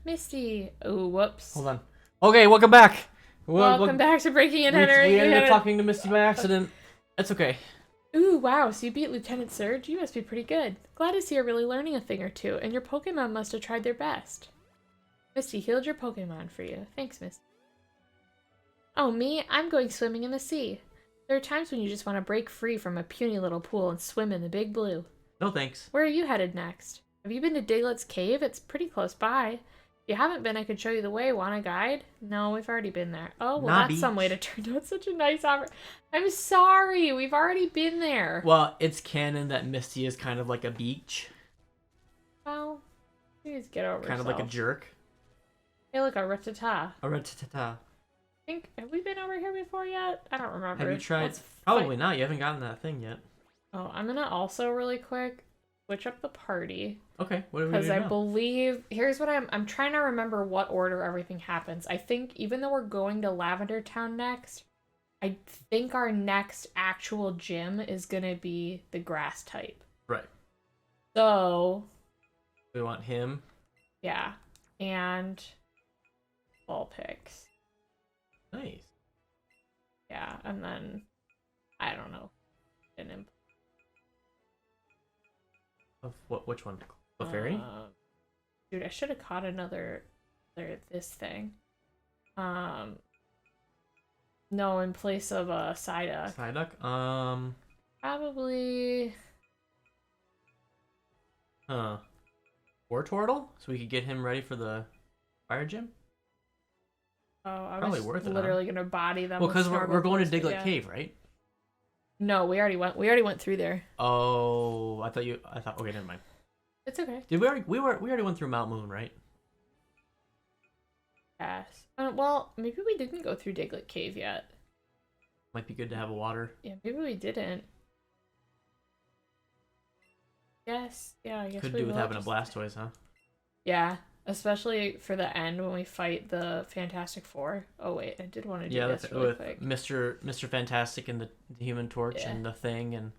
Misty. Oh, whoops. Hold on. Okay, welcome back. Welcome back to Breaking and We Entering. ended up talking to Misty by accident. That's okay. Ooh, wow, so you beat Lieutenant Surge? You must be pretty good. Glad to see you're really learning a thing or two, and your Pokemon must have tried their best. Misty healed your Pokemon for you. Thanks, Misty. Oh, me? I'm going swimming in the sea. There are times when you just want to break free from a puny little pool and swim in the big blue. No thanks. Where are you headed next? Have you been to Diglett's Cave? It's pretty close by. If you haven't been, I could show you the way. Want a guide? No, we've already been there. Oh, well, that's some way to turn out such a nice offer. I'm sorry. We've already been there. Well, it's canon that Misty is kind of like a beach. Well, please get over Kind of like a jerk. Hey, look, a Rattata. A Rattata. Have we been over here before yet? I don't remember. Have you tried? Probably not. You haven't gotten that thing yet. Oh, I'm going to also really quick switch up the party. Okay, what do we do Because I now? believe, here's what I'm trying to remember what order everything happens. I think even though we're going to Lavender Town next, I think our next actual gym is going to be the grass type. Right. So. We want him. Yeah. And ball picks. Nice. Yeah, and then, I don't know. Of what? Which one? The fairy? Dude, I should have caught another this thing. No, in place of a Psyduck. Psyduck? Probably. Wartortle? So we could get him ready for the fire gym? Oh, I Probably was worth it, literally gonna body them. Well, because we're going to Diglett Cave, right? No, we already went through there. Oh, I thought. Okay, never mind. It's okay. Did we already went through Mount Moon, right? Yes. Well, maybe we didn't go through Diglett Cave yet. Might be good to have a water. Yeah, maybe we didn't. Yes. Yeah, I guess Could we do with will having a Blastoise, huh? Yeah, especially for the end when we fight the Fantastic Four. Oh wait, I did want to do this really with quick. Mr. Fantastic and the Human Torch and the Thing and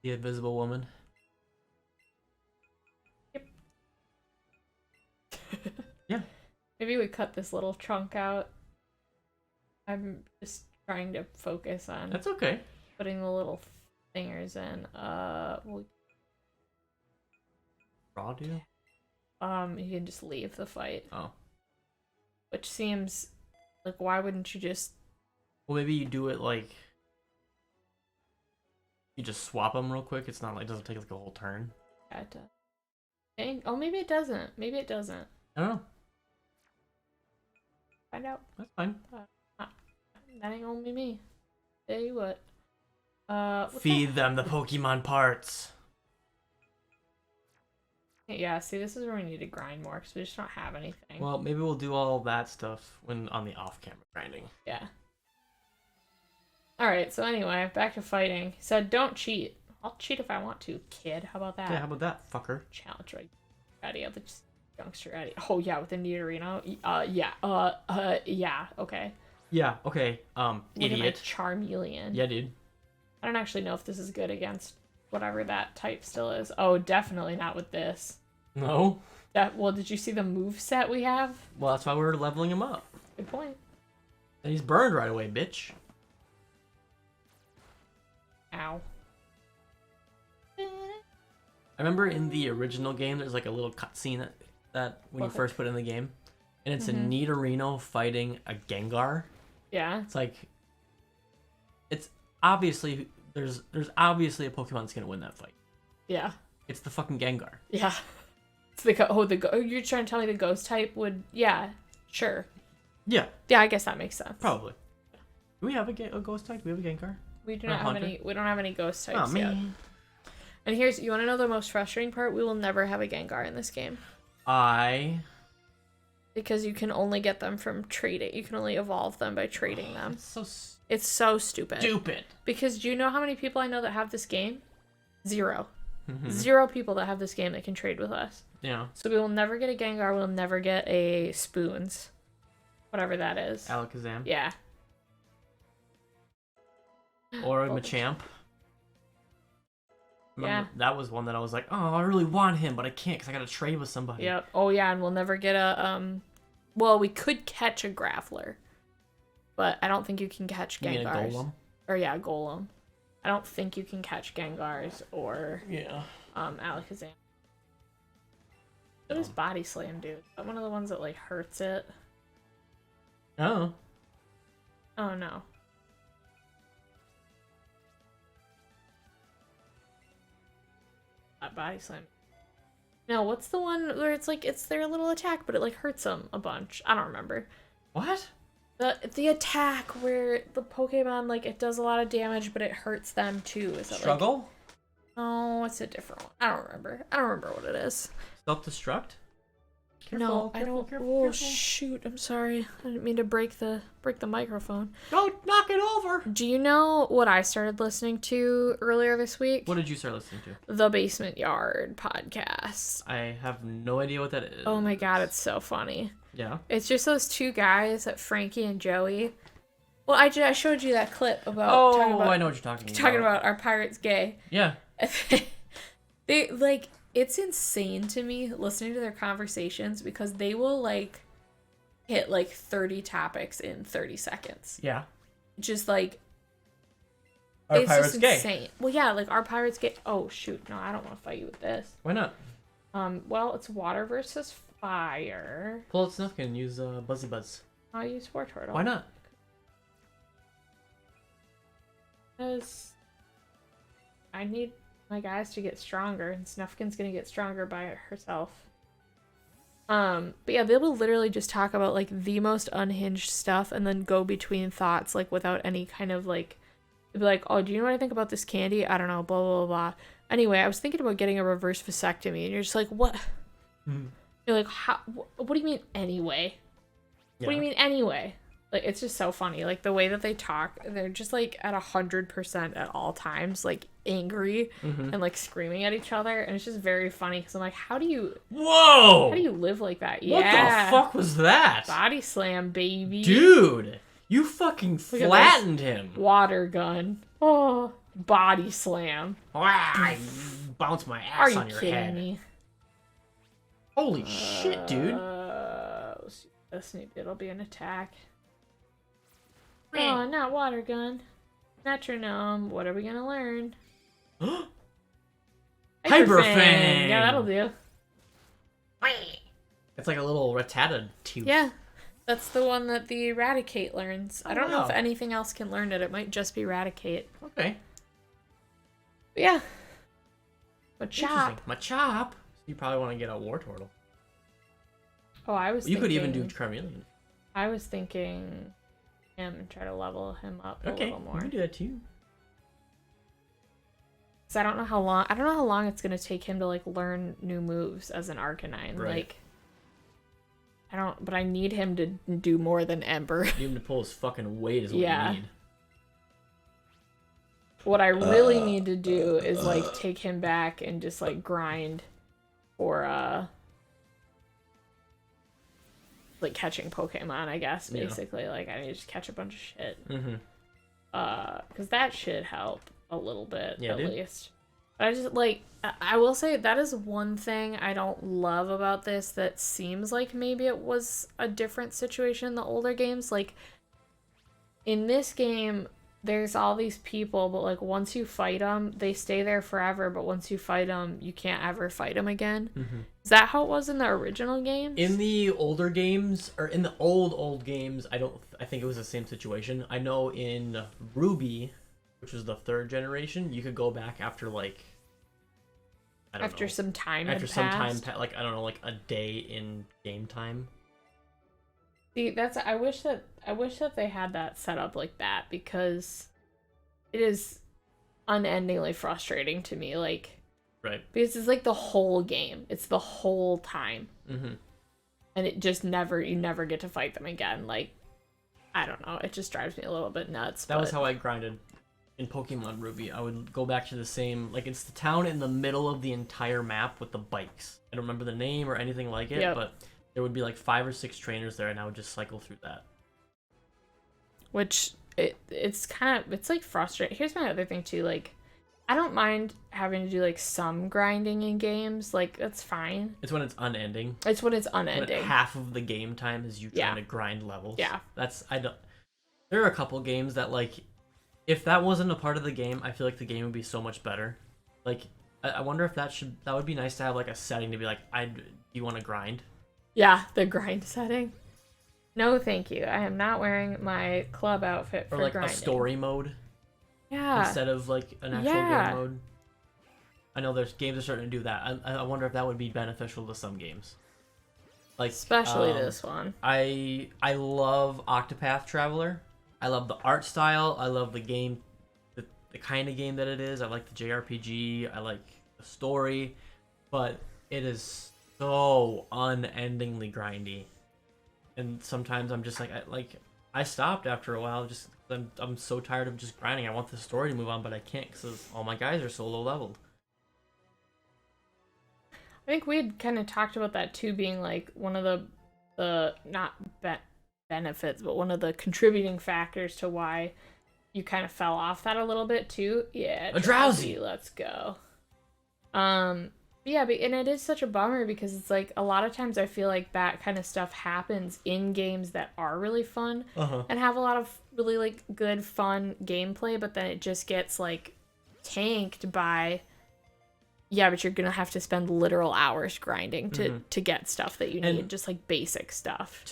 the Invisible Woman. Yep. Yeah. Maybe we cut this little chunk out. I'm just trying to focus on. That's okay. Putting the little fingers in. We'll... Raw do? You can just leave the fight. Oh. Which seems like, why wouldn't you just? Well, maybe you do it like you just swap them real quick. It's not like it doesn't take like a whole turn. Yeah, it does. Oh, maybe it doesn't. Maybe it doesn't. I don't know. Find out. That's fine. That ain't only me. Tell you what. Feed them the Pokemon parts. Yeah, see, this is where we need to grind more because we just don't have anything. Well, maybe we'll do all that stuff when on the off-camera grinding. Yeah. Alright, so anyway, back to fighting. He said, don't cheat. I'll cheat if I want to, kid. How about that? Yeah, how about that, fucker? Challenge right out of the youngster out. Oh, yeah, with the Nidorino. Yeah, okay. Yeah, okay, Look idiot. at my Charmeleon. Yeah, dude. I don't actually know if this is good against whatever that type still is. Oh, definitely not with this. No? Well, did you see the move set we have? Well, that's why we're leveling him up. Good point. And he's burned right away, bitch. Ow. I remember in the original game, there's like a little cutscene that when you first put in the game, and it's a Nidorino fighting a Gengar. Yeah. It's like, it's obviously there's obviously a Pokemon that's gonna win that fight. Yeah. It's the fucking Gengar. Yeah. It's the you're trying to tell me the ghost type would? Yeah. Sure. Yeah. Yeah, I guess that makes sense. Probably. Do we have a ghost type? Do we have a Gengar? We do not have any. We don't have any ghost types oh, yet. man. And you want to know the most frustrating part? We will never have a Gengar in this game. Because you can only get them from trading. You can only evolve them by trading them. It's so stupid. Because do you know how many people I know that have this game? 0. 0 people that have this game that can trade with us. Yeah. So we will never get a Gengar. We'll never get a Spoons. Whatever that is. Alakazam. Yeah. Or a Machamp. Remember, that was one that I was like, oh, I really want him, but I can't because I got to trade with somebody. Yep. Oh, yeah, and we'll never get a, well, we could catch a Graveler, but I don't think you can catch Gengars. You mean a Golem? Or, yeah, Golem. I don't think you can catch Gengars or, Alakazam. What does Body Slam do? Is that one of the ones that, like, hurts it? Oh. Oh, no. Body Slam. No, what's the one where it's like it's their little attack, but it like hurts them a bunch? I don't remember. What? The attack where the Pokemon like it does a lot of damage, but it hurts them too. Is that Struggle? Like... Oh, it's a different one. I don't remember. I don't remember what it is. Self-destruct? No, I don't. Oh shoot! I'm sorry. I didn't mean to break the microphone. Don't knock it over. Do you know what I started listening to earlier this week? What did you start listening to? The Basement Yard podcast. I have no idea what that is. Oh my god, it's so funny. Yeah. It's just those two guys, Frankie and Joey. Well, I showed you that clip about. Oh, I know what you're talking about. Talking about Our Pirate's Gay. Yeah. They like. It's insane to me listening to their conversations because they will like hit like 30 topics in 30 seconds. Yeah. Just like Our it's Pirate's just Gay. Insane. Well, yeah, like Our Pirate's Gay. Oh shoot, no, I don't want to fight you with this. Why not? Well, it's water versus fire. Pull out Snuffkin and use Buzzy Buzz. I'll use Wartortle. Why not? Because I need my guys to get stronger, and Snuffkin's gonna get stronger by herself. But yeah, they will literally just talk about like the most unhinged stuff and then go between thoughts like without any kind of like, they'll be like, oh, do you know what I think about this candy? I don't know, blah blah blah. Anyway, I was thinking about getting a reverse vasectomy, and you're just like, what? You're like, how? What do you mean anyway? Yeah. What do you mean anyway? Like, it's just so funny. Like, the way that they talk, they're just, like, at 100% at all times, like, angry and, like, screaming at each other. And it's just very funny because I'm like, how do you... Whoa! How do you live like that? What the fuck was that? Body slam, baby. Dude! You fucking flattened him. Water gun. Oh, body slam. I bounced my ass on your head. Are you kidding me? Holy shit, dude. It'll be an attack. Oh, not water gun. Metronome. What are we gonna learn? Hyperfang! Yeah, that'll do. It's like a little Rattata tooth. Yeah. That's the one that the Eradicate learns. I don't know if wow. anything else can learn it. It might just be Eradicate. Okay. But yeah. Machop. Machop. You probably want to get a Wartortle. Oh, I was You thinking... could even do Charmeleon. I was thinking him and try to level him up a little more. You can do that too. Because I don't know how long it's gonna take him to like learn new moves as an Arcanine. Right. Like but I need him to do more than Ember. You need him to pull his fucking weight is what you need. What I really need to do is like take him back and just like grind for like catching Pokemon, I guess, basically. Yeah. Like I need to just catch a bunch of shit. Because that should help a little bit, at least. But I just like I will say that is one thing I don't love about this that seems like maybe it was a different situation in the older games. Like in this game, there's all these people, but like once you fight them, they stay there forever. But once you fight them, you can't ever fight them again. Is that how it was in the original games? In the older games, or in the old games, I think it was the same situation. I know in Ruby, which was the 3rd generation, you could go back after like after some time like I don't know, like a day in game time. See, I wish that they had that set up like that, because it is unendingly frustrating to me, like, right, because it's like the whole game, it's the whole time, and it just you never get to fight them again. Like, I don't know, it just drives me a little bit nuts. That was how I grinded in Pokemon Ruby. I would go back to the same, like, it's the town in the middle of the entire map with the bikes. I don't remember the name or anything like it, but there would be like 5 or 6 trainers there, and I would just cycle through that. Which it's like frustrating. Here's my other thing too. Like, I don't mind having to do like some grinding in games, like that's fine. It's when it's unending. It's when it's unending. When half of the game time is you trying to grind levels. Yeah. There are a couple games that, like, if that wasn't a part of the game, I feel like the game would be so much better. Like, I wonder if that would be nice to have like a setting to be like, do you want to grind? Yeah, the grind setting. No, thank you. I am not wearing my club outfit for like grinding. A story mode. Yeah. Instead of like an actual game mode. I know there's games that are starting to do that. I wonder if that would be beneficial to some games. Like especially this one. I love Octopath Traveler. I love the art style. I love the game, the kind of game that it is. I like the JRPG. I like the story, but it is so unendingly grindy. And sometimes I'm just like I stopped after a while. Just I'm so tired of just grinding. I want the story to move on, but I can't because all my guys are so low leveled. I think we had kind of talked about that too, being like one of the not benefits, but one of the contributing factors to why you kind of fell off that a little bit too. Yeah, a drowsy. Let's go. Yeah, but, and it is such a bummer because it's like a lot of times I feel like that kind of stuff happens in games that are really fun and have a lot of really like good fun gameplay, but then it just gets like tanked by but you're gonna have to spend literal hours grinding to get stuff that you need, and just like basic stuff.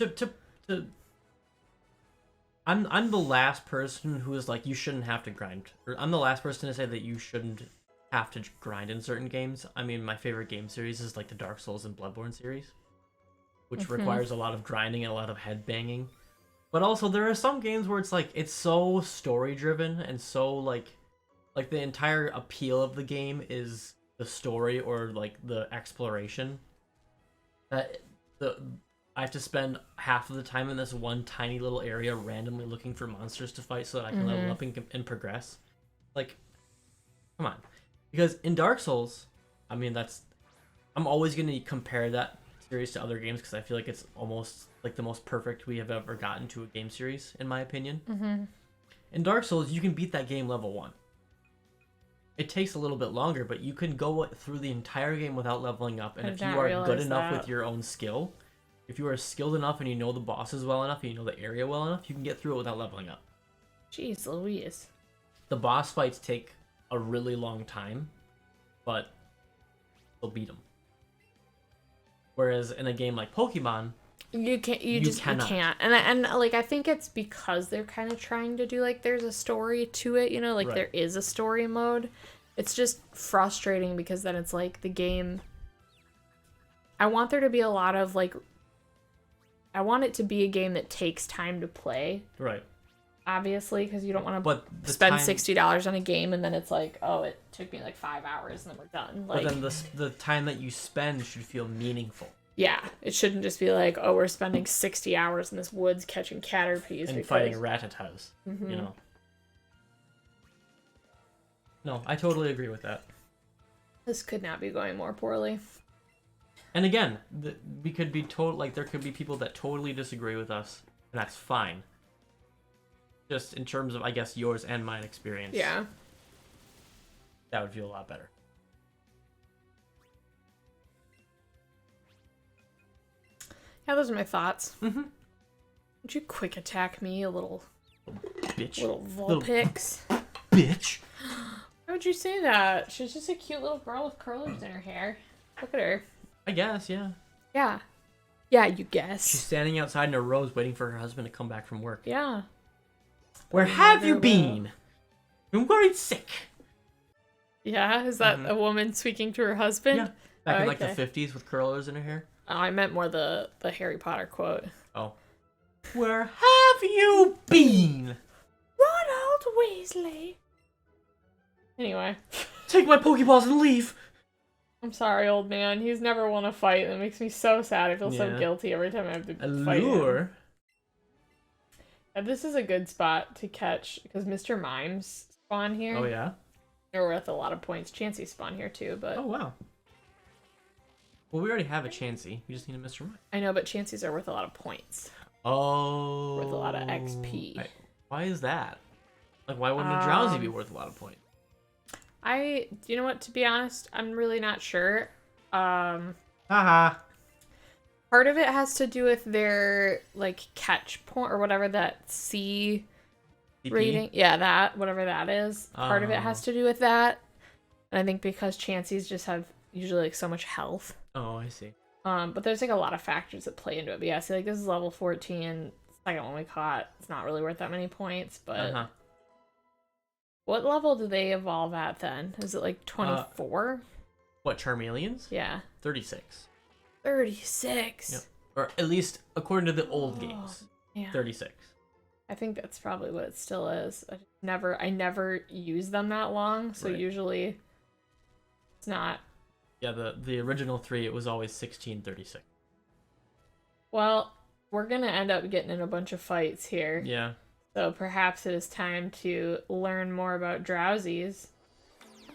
I'm the last person who is like, you shouldn't have to grind. Or I'm the last person to say that you shouldn't have to grind in certain games. I mean, my favorite game series is like the Dark Souls and Bloodborne series, which requires a lot of grinding and a lot of head banging. But also there are some games where it's like, it's so story driven and so like the entire appeal of the game is the story or like the exploration, that I have to spend half of the time in this one tiny little area randomly looking for monsters to fight so that I can level up and progress. Like, come on. Because in Dark Souls, I mean, I'm always going to compare that series to other games because I feel like it's almost like the most perfect we have ever gotten to a game series, in my opinion. In Dark Souls, you can beat that game level 1. It takes a little bit longer, but you can go through the entire game without leveling up. And if you are good enough with your own skill, if you are skilled enough and you know the bosses well enough and you know the area well enough, you can get through it without leveling up. Jeez Louise. The boss fights take a really long time, but you'll beat them. Whereas in a game like Pokemon, you can't. And like I think it's because they're kind of trying to do like there's a story to it, you know, like there is a story mode. It's just frustrating because then it's like the game. I want there to be a lot of like. I want it to be a game that takes time to play. Right. Obviously, because you don't want to spend $60 on a game and then it's like, oh, it took me like 5 hours and then we're done. Like, but then the time that you spend should feel meaningful. Yeah, it shouldn't just be like, oh, we're spending 60 hours in this woods catching caterpies and fighting ratatas. You know. No, I totally agree with that. This could not be going more poorly. And again, we could be there could be people that totally disagree with us, and that's fine. Just in terms of, I guess, yours and mine experience. Yeah. That would feel a lot better. Yeah, those are my thoughts. Would you quick attack me, a little bitch? Little Vulpix. Bitch. Why would you say that? She's just a cute little girl with curlers in her hair. Look at her. I guess, yeah. Yeah. Yeah, you guess. She's standing outside in a rose waiting for her husband to come back from work. Yeah. Where have you been? I'm worried sick. Yeah? Is that a woman speaking to her husband? Yeah. Back in like the 50s with curlers in her hair. Oh, I meant more the Harry Potter quote. Oh. Where have you been? Ronald Weasley. Anyway. Take my Pokeballs and leave. I'm sorry, old man. He's never won a fight. That makes me so sad. I feel so guilty every time I have to fight him. And this is a good spot to catch because Mr. Mimes spawn here. Oh, yeah? They're worth a lot of points. Chansey spawn here too, but... Oh, wow. Well, we already have a Chansey. We just need a Mr. Mime. I know, but Chanseys are worth a lot of points. Oh. Worth a lot of XP. Why is that? Like, why wouldn't a Drowsy be worth a lot of points? You know what, to be honest, I'm really not sure. Haha. Part of it has to do with their, like, catch point, or whatever that C rating. Yeah, that, whatever that is. Part of it has to do with that. And I think because Chanseys just have usually, like, so much health. Oh, I see. But there's, like, a lot of factors that play into it. But yeah, see, like, this is level 14. Second one we caught. It's not really worth that many points, but... What level do they evolve at, then? Is it, like, 24? What, Charmeleons? Yeah. 36. 36? Yep. Or at least, according to the old games. Yeah. 36. I think that's probably what it still is. I never use them that long, so usually it's not. Yeah, the original 3, it was always 1636. Well, we're gonna end up getting in a bunch of fights here. Yeah. So perhaps it is time to learn more about Drowsies.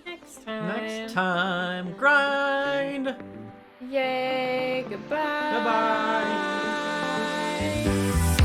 Next time. Grind! Yay! Goodbye! Goodbye!